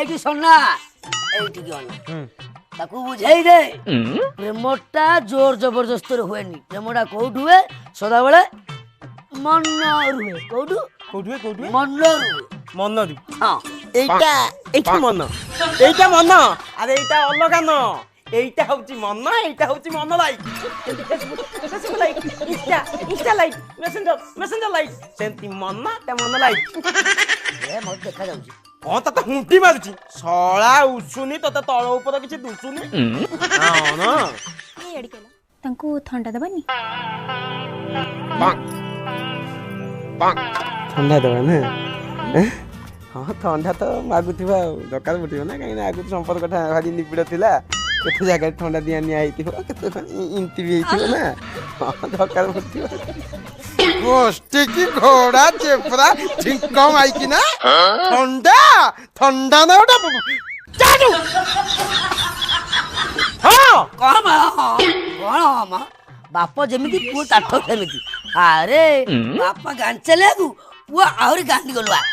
ଏଇଠି ଶୁଣନା ଏଇଠିକି ଅନା ତାକୁ ବୁଝେଇ ଦେ ପ୍ରେମଟା ଜୋର ଜବରଦସ୍ତରେ ହୁଏନି। ପ୍ରେମଟା କୋଉଠୁ ହୁଏ? ସଦାବେଳେ ମନରୁ ହୁଏ। କୋଉଠୁ? ମନରୁ ହୁଏ। ମନରୁ ହଁ এইটা মন এইটা মন আরে এইটা অলগা ন এইটা হচ্ছে মন এইটা হচ্ছে মন like Facebook like Insta like Messenger like সেমতি মন তে মন লাইক ଏ ମତେ ଦେଖାଯାଉଛି। ହଁ ତତେ ହୁଣ୍ଟି ମାରୁଛି ଶଳା ଉଷୁନି ତତେ ତଳ ଉପର କିଛି ଦୁଷୁନି ହଁ ନା ତାଙ୍କୁ ଥଣ୍ଡା ଦେବାନି? ଥଣ୍ଡା ଦେବା ନା ହଁ ଥଣ୍ଡା ତ ମାଗୁଥିବା ଆଉ ଦରକାର ପଡ଼ିବ ନା କାହିଁକିନା ଆଗରୁ ସମ୍ପର୍କଟା ଭାରି ନିବିଡ଼ ଥିଲା। କେତେ ଜାଗାରେ ଥଣ୍ଡା ଦିଆ ନିଆ ହେଇଥିବ କେତେ ଇନ୍ତି ବି ହେଇଥିବ ନା ହଁ ଦରକାର ପଡ଼ିଥିବ। ଗୋଷ୍ଠୀ କି ଘୋଡ଼ା ଚେପରା ଝିଙ୍କ ମାଇକି ନା ଥଣ୍ଡା ଥଣ୍ଡା ନା ଗୋଟେ ଚାଲୁ ହଁ କଣ ମା ବାପ ଯେମିତି ପୁଅ ତାଠ ସେମିତି। ଆରେ ବାପା ଗାଣ୍ଡି ଚାଲିବାକୁ ପୁଅ ଆହୁରି ଗାଣ୍ଡି ଗଲୁଆ।